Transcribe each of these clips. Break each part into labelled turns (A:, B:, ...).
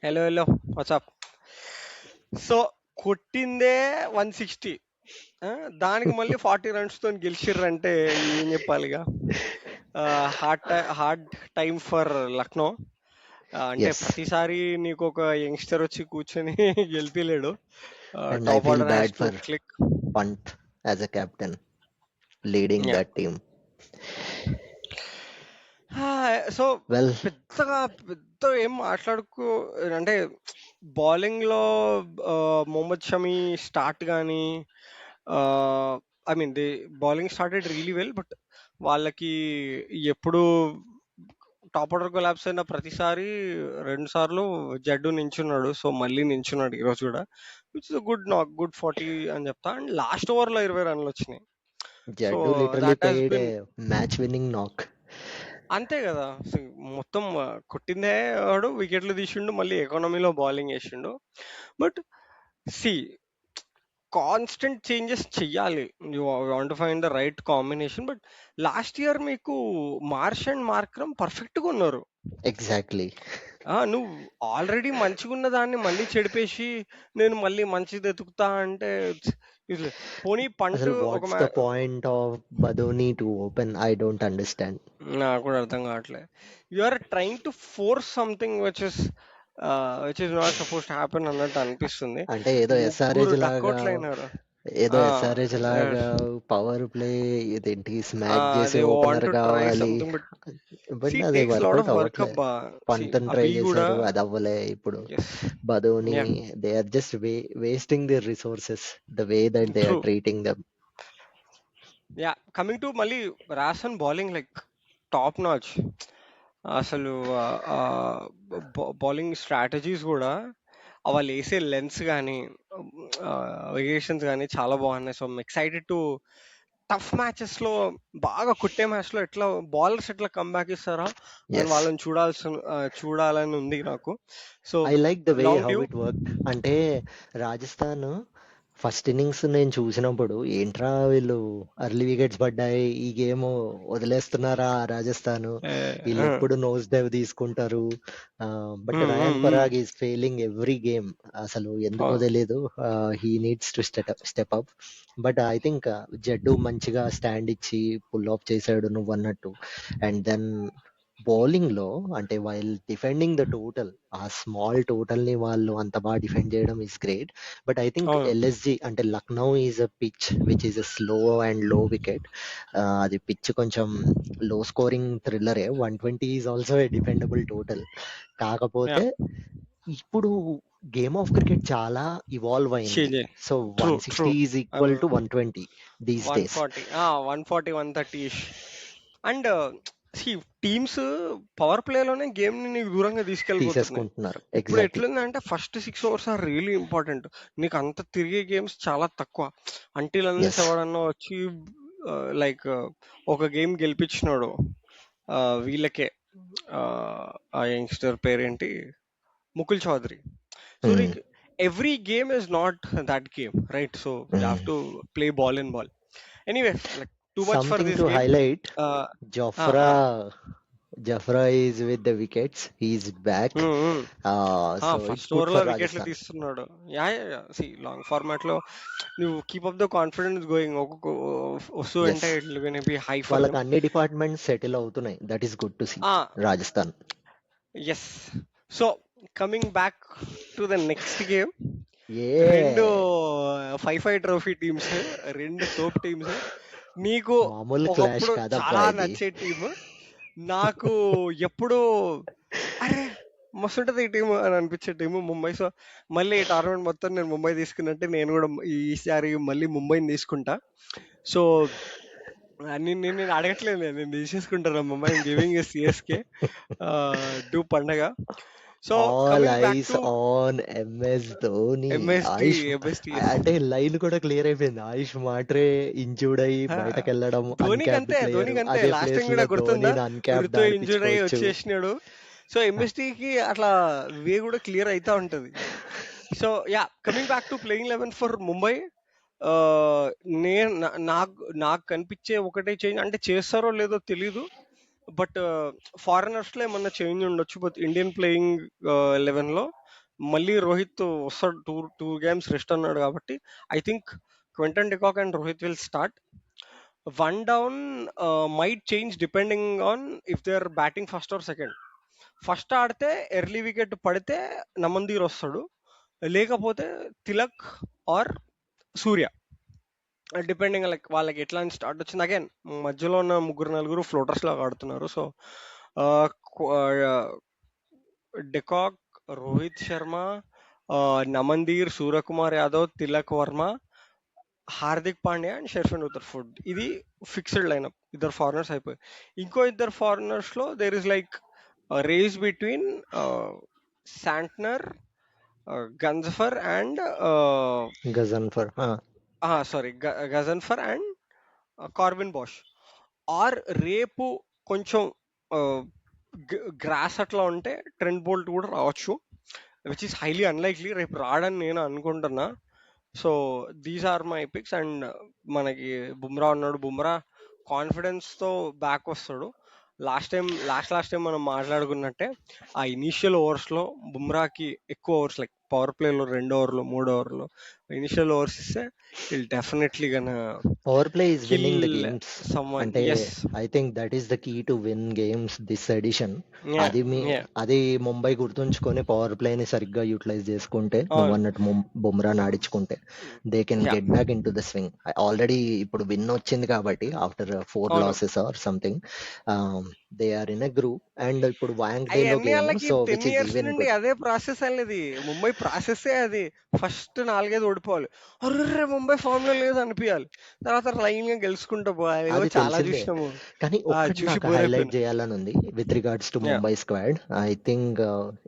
A: Hello hello WhatsApp. So కొట్టిందే 160, దానికి మళ్ళీ 40 runs తో గెలిచిర్రంటే ఏం చెప్పాలిగా. Hard time for Lucknow. అంటే
B: Yes,
A: ప్రతిసారి నీకు ఒక యంగ్స్టర్ వచ్చి కూర్చొని గెలిపిలేడు.
B: and I
A: top
B: feel
A: order has
B: bad
A: to
B: for
A: click.
B: Pant as a captain leading
A: yeah.
B: that team.
A: So
B: Well,
A: పెద్దగా పెద్ద ఏం మాట్లాడుకో అంటే బౌలింగ్ లో మొహమ్మద్ షమి స్టార్ట్ కానీ, I mean the bowling started really well, but వాళ్ళకి ఎప్పుడు టాప్ ఆర్డర్ కొలాప్స్ అయిన ప్రతిసారి 2 సార్లు జడ్డు నించున్నాడు. సో మళ్ళీ నించున్నాడు ఈ రోజు కూడా, విచ్ ఇస్ గుడ్ నాక్, గుడ్ 40 అని చెప్తా. అండ్ లాస్ట్ ఓవర్ లో 20 runs వచ్చినాయి. So
B: Jaddu literally
A: that has
B: paid
A: been
B: a match-winning knock.
A: అంతే కదా. మొత్తం కొట్టిందే వాడు, వికెట్లు తీసిండు, మళ్ళీ ఎకానమీలో బౌలింగ్ వేసిండు. బట్ సి, కాన్స్టెంట్ చేంజెస్ చెయ్యాలి. You want to find the right combination. But last year మీకు మార్ష్ అండ్ మార్క్రమ్ పర్ఫెక్ట్ గా ఉన్నారు.
B: Exactly.
A: నువ్వు ఆల్రెడీ మంచిగా ఉన్న దాన్ని మళ్ళీ చెడిపేసి నేను మళ్ళీ మంచిది ఎతుకుతా అంటే useless. పోనీ పంట్
B: Asal,
A: ఒక
B: what's the point of Badoni to open? I don't understand.
A: నాకు కూడా అర్థం కావట్లేదు. You are trying to force something which is not suppose to happen అన్నట్టు అనిపిస్తుంది.
B: అంటే ఏదో
A: ముగ్గురు
B: ఎస్ఆర్హెచ్ లాగా
A: డక్అవుట్లు అయినారు.
B: ఏదో
A: ఆ,
B: ఎస్ఆర్హెచ్ లాగా పవర్ ప్లే ఇదేంటి స్మాక్ చేసి
A: they want
B: opener
A: to try
B: కావాలి.
A: సంథింగ్, బట్
B: బట్
A: సి
B: అది
A: takes lot
B: workout
A: of work
B: అవ్వట్లే.
A: అబ్బా. సి
B: పంతన్ ట్రై
A: అభి కూడా,
B: చేశారు, అది అవ్వలే. ఇప్పుడు
A: yes,
B: Badoni,
A: yeah,
B: they are just wasting their resources the way that they
A: true.
B: Are treating them.
A: Yeah, coming to మళ్ళీ రాసన్ బౌలింగ్ లైక్ టాప్ నాచ్. అసలు బౌలింగ్ స్ట్రాటజీస్ కూడా, వాళ్ళు వేసే లెన్స్ కానీ, వేరియేషన్స్ కానీ చాలా బాగున్నాయి. So excited to tough matches లో, బాగా కుట్టే మ్యాచ్ లో ఎట్లా బౌలర్స్ ఎట్లా కమ్బ్యాక్ ఇస్తారా అని
B: ఎస్,
A: వాళ్ళని చూడాలని ఉంది నాకు. So
B: I like the way
A: long
B: how
A: due.
B: It work. అంటే రాజస్థాన్ ఫస్ట్ ఇన్నింగ్స్ నేను చూసినప్పుడు ఏంట్రా వీళ్ళు అర్లీ వికెట్స్ పడ్డాయి, ఈ గేమ్ వదిలేస్తున్నారా రాజస్థాన్, వీళ్ళు ఎప్పుడు నోస్ డైవ్ తీసుకుంటారు. But Riyan Parag is failing every game. అసలు ఎందుకో తెలీదు. He needs to step up. But I think Jaddu మంచిగా స్టాండ్ ఇచ్చి పుల్ ఆఫ్ చేశాడు నువ్వు అన్నట్టు. అండ్ దెన్ బౌలింగ్ లో అంటే వైల్ డిఫెండింగ్ ద టోటల్, ఆ స్మాల్ టోటల్ ని వాళ్ళు అంత బాగా డిఫెండ్ చేయడం is great. But I think LSG అంటే Lucknow is a pitch which is a slow and low wicket. అది పిచ్ కొంచెం లో స్కోరింగ్ థ్రిల్లరే. 120 is also a defendable total. కాకపోతే ఇప్పుడు గేమ్ ఆఫ్ క్రికెట్ చాలా ఇవాల్వ్ అయింది. So
A: true true.
B: 160 is equal to 120 these days.
A: 140, 140, 130 ish. And teams power ప్లేలోనే game ని నీకు దూరంగా తీసుకెళ్ళిపోతున్నాయి.
B: తీసేసుకుంటున్నారు.
A: ఇప్పుడు
B: ఎగ్జాక్ట్లీ.
A: ఎట్లుందంటే first 6 overs are really important. నీకు అంత తిరిగే గేమ్స్ చాలా తక్కువ. అంటిల్ అన్లెస్
B: ఎస్.
A: ఎవడన్నా వచ్చి లైక్ ఒక గేమ్ గెలిపించినాడు, వీళ్ళకే, ఆ యంగ్స్టర్ పేరేంటి, ముకుల్ చౌదరి. సో నీకు every game is not that game, right? So you have to play ball in ball. Anyway, like too much for
B: Something
A: this
B: to
A: game.
B: highlight, Jafra is with the wickets. He's back. So it's
A: first
B: good
A: over
B: for
A: లో వికెట్లు
B: Rajasthan.
A: తీస్తున్నాడు. Yeah, C long format లో నువ్వు keep up the confidence going, ఒక్కొక్క వస్తూ
B: Yes.
A: అంటే it will be high for
B: వాళ్ళకి
A: them.
B: అన్ని డిపార్ట్మెంట్స్ సెటిల్ అవుతున్నాయి. That is good to see. Rajasthan.
A: Yes. So coming back to the next game.
B: ఏ
A: రెండు 5-5 ట్రోఫీ టీమ్స్, రెండు తోపు టీమ్స్. నీకు
B: మామూలు క్లాష్
A: ఒకప్పుడు
B: కాదబ్బా
A: చాలా
B: ఇది.
A: నచ్చే టీమ్, నాకు ఎప్పుడు అరే మస్తుంటది ఈ టీం అని అనిపించే టీము ముంబై. సో మళ్ళీ ఈ టోర్నమెంట్ మొత్తం నేను ముంబై తీసుకున్నట్టే నేను కూడా ఈసారి మళ్ళీ ముంబైని తీసుకుంటా. సో నేను అడగట్లేదు, నేను తీసేసుకుంటాను ముంబై. గివింగ్ సిఎస్కే డూ పండగ. So
B: all
A: coming back
B: ice
A: to
B: on MS Dhoni.
A: MST.
B: అంటే లైన్ కూడా క్లియర్ అయిపోయింది. ఆయుష్ మాట్రే ఇంజూర్డ్ అయ్యి బయటకు వెళ్ళడం, అన్క్యాప్డ్ ప్లేయర్.
A: ధోనికి అంతే
B: అదే
A: లాస్ట్ టైం
B: ప్లేస్
A: కూడా
B: లో
A: గుర్తుందా,
B: ధోనిని అన్క్యాప్డ్
A: ఋతు ఇంజూర్ అయ్యి
B: ఆడిపించుకోవచ్చు.
A: వచ్చేసినాడు. సో ఎంఎస్టికి అట్లా వే కూడా క్లియర్ అవుతా ఉంటది. So yeah, coming back to playing 11 for Mumbai. నేను నాకు నాకు కనిపించే ఒకటే చేంజ్, అంటే చేస్తారో లేదో తెలీదు, బట్ ఫారినర్స్ లో ఏమన్నా చేంజ్ ఉండొచ్చు. బట్ ఇండియన్ ప్లేయింగ్ 11 లో మళ్ళీ రోహిత్ వస్తాడు. టూ గేమ్స్ రెస్ట్ అన్నాడు కాబట్టి I think Quinton de Kock and Rohit will start. One down might change depending on if they are batting first are second. First ఆడితే ఎర్లీ వికెట్ పడితే నమందీర్ వస్తాడు, లేకపోతే Tilak are Surya, depending like వాళ్ళకి ఎట్లా స్టార్ట్ వచ్చింది. Again మధ్యలో ఉన్న ముగ్గురు నలుగురు ఫ్లోటర్స్ లాగా ఆడుతున్నారు. So de Kock, Rohit Sharma, Naman Dhir, Suryakumar Yadav, Tilak Varma, Hardik Pandya and Sherfane Rutherford, ఇది ఫిక్స్డ్ లైనప్. ఇద్దరు ఫారినర్స్ అయిపోయి ఇంకో ఇద్దరు ఫారినర్స్ లో there is like race between Santner, Ghazanfar and
B: Ghazanfar.
A: Sorry Ghazanfar and Corbin Bosch. Or రేపు కొంచెం గ్రాస్ అట్లా ఉంటే ట్రెంట్ బోల్ట్ కూడా రావచ్చు, విచ్ ఈస్ హైలీ అన్లైక్లీ. రేపు రాడని నేను అనుకుంటున్నా. So these are my picks. And మనకి బుమ్రా ఉన్నాడు. బుమ్రా కాన్ఫిడెన్స్ తో బ్యాక్ వస్తాడు. లాస్ట్ టైం మనం మాట్లాడుకున్నట్టే ఆ ఇనీషియల్ ఓవర్స్ లో బుమ్రాకి ఎక్కువ ఓవర్స్, లైక్ పవర్ ప్లేలో 2 ఓవర్లు 3 ఓవర్లు ఇనిషియల్ ఓవర్స్ ఇస్తే will definitely gonna
B: power play is winning the
A: kill
B: games.
A: Someone.
B: అంటే
A: yes,
B: I think that is the key to win games this edition.
A: Yeah yeah
B: అది ముంబై గుర్తుంచుకొని power ప్లేని సరిగ్గా utilise చేసుకుంటే, నువ్వు
A: అవును,
B: అన్నట్టు బుమ్రాని ఆడించుకుంటే they can
A: yeah
B: get back in to the swing. Already ఇప్పుడు విన్ వచ్చింది కాబట్టి ఆఫ్టర్ 4
A: అవును.
B: Losses or something, they are in a group. And ఇప్పుడు వాంక్ డే లో
A: అవన్నీ
B: గేమ్,
A: వాళ్ళకి
B: so
A: 10
B: which is
A: years
B: even
A: నుండి
B: గుడ్.
A: అదే ప్రాసెస్ అనేది. ముంబై ప్రాసెస్సే అది. ఫస్ట్ 4-5 ఓడిపోవాలి, అర్రే ముంబై ఫామ్ లో లేదు అనిపించాలి, తర్వాత లైన్ గా గెలుచుకుంటూ పోవాలి. ఏవో
B: అది
A: చాలా
B: తెలిసిందే.
A: చూసినాము,
B: కానీ ఒక్కటి
A: చూసి
B: నాకు
A: బోర్
B: హైలైట్
A: అయిపోయినా.
B: చేయాలని ఉంది with regards to
A: ya
B: Mumbai squad. I think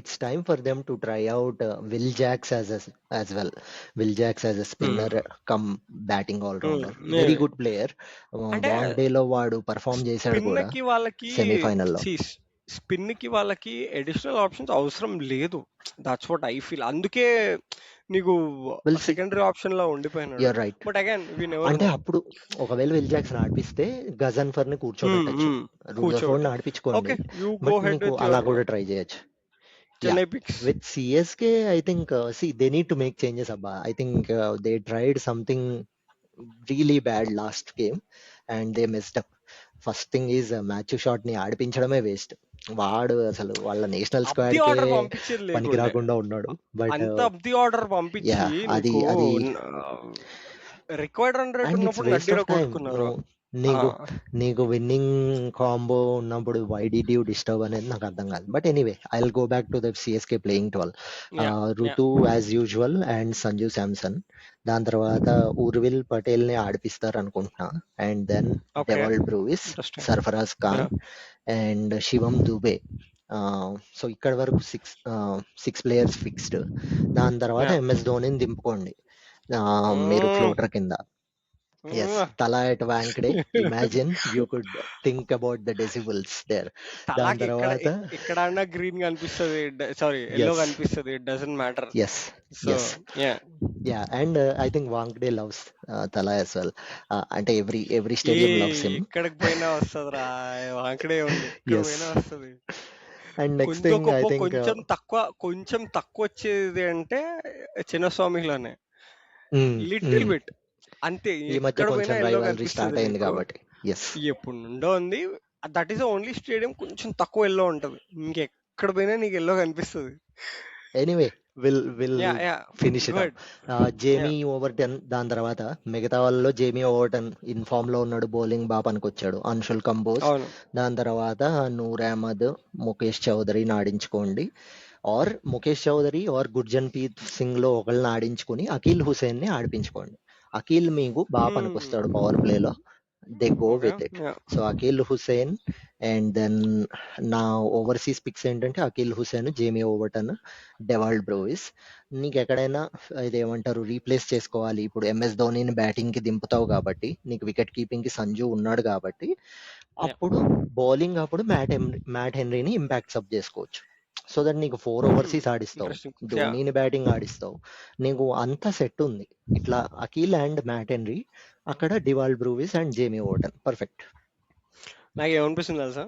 B: it's time for them to try out Will Jacks as well. Will Jacks as a spinner cum batting allrounder, very good player.
A: అంటే
B: Wankhede లో వాడు perform చేశాడు
A: spin
B: కూడా
A: కి వాళ్ళకి
B: సెమీఫైనల్లో.
A: Spin కి వాళ్ళకి అడిషనల్ ఆప్షన్స్ అవసరం లేదు. That's what I feel. అందుకే నీకు
B: విల్ సి,
A: సెకండరీ ఆప్షన్ లో ఉండిపోయినాడు.
B: You're right.
A: But again we never
B: అంటే
A: నో.
B: అప్పుడు ఒకవేళ విల్ జాక్సన్ ఆడిపిస్తే గజన్ఫర్ ని కూర్చోబెట్టచ్చు, రూదర్ఫోర్డ్ ని
A: కూర్చోబెట్టచ్చు.
B: ఆడిపించుకోండి,
A: okay, you go
B: but
A: head
B: నీకు
A: విత్
B: అలా
A: యువర్
B: కూడా ట్రై చేయొచ్చు. Yeah,
A: Chennai picks.
B: with CSK, I think they need to make changes. Abba, I think they tried something really bad last game and they messed up. First thing is Matthew shot ని ఆడిపించడమే waste. వాడు అసలు వాళ్ళ national
A: up the
B: squad K
A: order పంపించేది
B: పనికి
A: లేకుండే.
B: రాకుండా ఉన్నాడు. But
A: అంత అప్ ది ఆర్డర్ పంపించి
B: యా, అది
A: నీకు
B: అది
A: required run rate
B: and it's
A: ఉన్నప్పుడు
B: వేస్ట్
A: నడ్డిలో
B: ఆఫ్ టైం.
A: కొట్టుకున్నారు.
B: నీకు నీకు విన్నింగ్ కాంబో ఉన్నప్పుడు వై డిడ్ యూ డిస్టర్బ్ అనేది నాకు అర్థం కాదు. But anyway, I will go back to the CSK playing 12.
A: Yeah yeah
B: Rutu as usual and Sanju Samson. దాని తర్వాత ఉర్విల్ పటేల్ ని ఆడిపిస్తారు అనుకుంటున్నా. And then
A: okay,
B: Dewald Brevis,
A: interesting.
B: Sarfaraz Khan and Shivam Dube. So ఇక్కడ వరకు సిక్స్ ప్లేయర్స్ ఫిక్స్డ్. దాని తర్వాత ఎంఎస్ ధోనిని దింపుకోండి మీరు ఫ్లోటర్ కింద. Yes, Tala at Wankhede. Imagine you could think about the decibels there. దాని
A: తలాకి
B: తర్వాత
A: ఎక్కడన్నా గ్రీన్ కనిపిస్తుంది, సారీ ఎల్లో
B: yes,
A: కనిపిస్తుంది, it doesn't matter.
B: yes,
A: so
B: yes.
A: Yeah
B: Yeah, and I think Wankhede loves Tala as well. అంటే every
A: ఏ
B: stadium loves him.
A: ఎక్కడికి పోయినా వస్తుంది రా, అక్కడే ఉంది, ఎక్కడ
B: Yes.
A: పోయినా వస్తుంది.
B: And next
A: కొంచెం
B: thing I
A: గొప్ప
B: think
A: కొంచెం తక్కువ వచ్చేది అంటే చిన్నస్వామిలోనే,
B: mm,
A: లిటిల్
B: mm,
A: బిట్ అంతే.
B: ఈ మధ్య
A: ఎక్కడ పోయినా
B: కొంచెం
A: ఎల్లో
B: రైవలరీ స్టార్ట్
A: కనిపిస్తుంది
B: అయింది
A: నీకు.
B: కాబట్టి. ఎస్,
A: ఎప్పుడు నుండో ఉంది. దట్ ఈస్ ఓన్లీ స్టేడియం కొంచెం తక్కువ ఎల్లో ఉంటది, ఇంకెక్కడ పోయినా నీకు ఎల్లో కనిపిస్తుంది.
B: Anyway will
A: yeah yeah
B: finish it up.
A: Good.
B: Jamie Overton. దాని తర్వాత మిగతా వాళ్ళలో జేమీ ఓవర్టన్ ఇన్ ఫామ్ లో ఉన్నాడు, బౌలింగ్ బాగా పనికొచ్చాడు. అన్షుల్ కంబోజ్.
A: అవును.
B: దాని తర్వాత నూర్ అహ్మద్, ముఖేష్ చౌదరిని ఆడించుకోండి. ఆర్ ముఖేష్ చౌదరి ఆర్ గుర్జన్ప్రీత్ సింగ్ లో ఒకళ్ళని ఆడించుకుని అకీల్ హుసేన్ ని ఆడిపించుకోండి. అకీల్ మీకు బాగా పనికొస్తాడు పవర్ ప్లేలో. They go
A: okay,
B: with it. So Akeal Hosein and then నా ఓవర్సీస్ పిక్స్ ఏంటంటే Akeal Hosein, Jamie Overton, Dewald Brevis. నీకు ఎక్కడైనా ఇదేమంటారు రీప్లేస్ చేసుకోవాలి, ఇప్పుడు ఎంఎస్ ధోనిని బ్యాటింగ్ కి దింపుతావు కాబట్టి, నీకు వికెట్ కీపింగ్ కి సంజు ఉన్నాడు కాబట్టి, అప్పుడు బౌలింగ్ అప్పుడు మ్యాట్ హెన్రీని ఇంపాక్ట్ సబ్ చేసుకోవచ్చు. సో దట్ నీకు 4 ఓవర్సీస్ ఆడిస్తావు,
A: ఇంట్రెస్టింగ్.
B: ధోనిని బ్యాటింగ్ ఆడిస్తావు, నీకు అంతా సెట్ ఉంది. ఇట్లా అకీల్ అండ్ మ్యాట్ హెన్రీ, అక్కడ Dewald Brevis and Jamie Overton, perfect.
A: నాకు ఏమనిపిస్తుంది తెలుసా,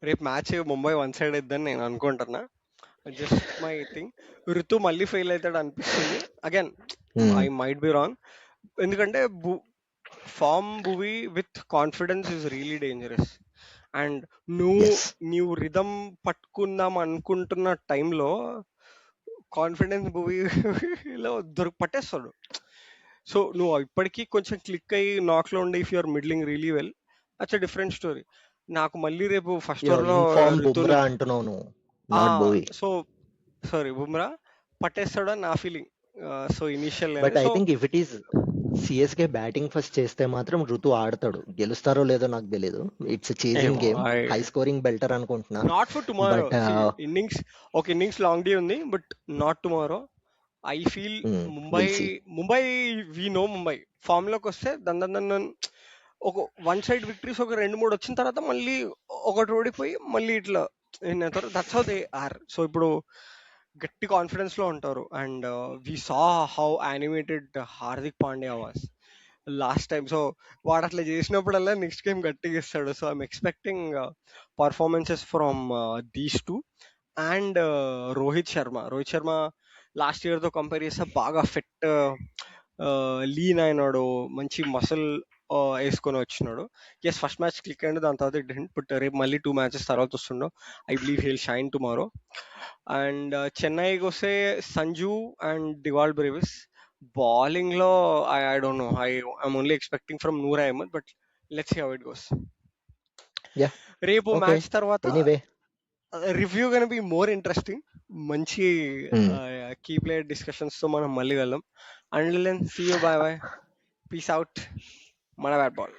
A: రేపు మ్యాచ్ ముంబై వన్ సైడ్ అయిద్దని నేను అనుకుంటున్నా. Just my thing. ఋతు మళ్ళీ ఫెయిల్ అవుతాడు అనిపిస్తుంది again. I might be wrong, ఎందుకంటే form Bhuvi with confidence is really dangerous. And నువ్వు
B: ఎస్
A: నీవు రిధమ్ పట్టుకుందాం అనుకుంటున్న టైంలో కాన్ఫిడెన్స్ భువిలో పట్టేస్తాడు. సో నువ్వు ఇప్పటికీ కొంచెం క్లిక్ అయ్యి నాక్లో ఉండి if you're middling really well, that's different story. నాకు మళ్ళీ రేపు ఫస్ట్ ఓవర్లో
B: ఇన్ఫార్మ్
A: ఋతుని
B: బుమ్రా అంటున్నావు నువ్వు, not Bhuvi.
A: So sorry Bumrah పట్టేస్తాడని నా feeling. So initial
B: but I
A: so
B: think if it is CSK batting first చేస్తే మాత్రం ఋతు ఆడతాడు. గెలుస్తారో లేదో నాకు తెలియదు. It's chasing game, high scoring belter అనుకుంటున్నా.
A: Not for tomorrow.
B: But
A: innings ఒక ఇన్నింగ్స్ లాంగ్ డే ఉంది, but not tomorrow. I feel Mumbai
B: will see.
A: Mumbai we know Mumbai form లోకి వస్తే దన్ ఒక వన్ సైడ్ విక్టరీస్ ఒక 2-3 వచ్చిన తర్వాత మళ్ళీ ఒకటి ఓడిపోయి మళ్ళీ ఇట్లా that's how they are. So ఇప్పుడు గట్టి కాన్ఫిడెన్స్ లో ఉంటారు. And we saw how animated Hardik Pandya was last time. So వాడు అట్లా చేసినప్పుడల్లా నెక్స్ట్ గేమ్ గట్టిగా ఇస్తాడు. So I'm expecting performances from these two. And Rohit Sharma last year తో కంపేర్ చేస్తే బాగా ఫిట్, లీన్ అయినాడు, మంచి మసల్ వేసుకొని వచ్చినాడు. ఎస్ ఫస్ట్ మ్యాచ్ క్లిక్ అయ్యింది, దాని తర్వాత ఇట్ హింట్. బట్ రేపు మళ్ళీ 2 మ్యాచెస్ తర్వాత వస్తుండో. I believe he'll shine tomorrow. And చెన్నైకి వస్తే Sanju and Dewald Brevis bowling లో I don't know, I'm only expecting from Noor Ahmad, but let's see how it goes.
B: Yeah
A: రేపు
B: ఓకే,
A: మ్యాచ్ తర్వాత
B: anyway
A: review gonna be more interesting. మంచి key player discussions తో మనం మళ్ళీ వెళ్దాం. And then see you, bye bye, peace out, మన bat ball.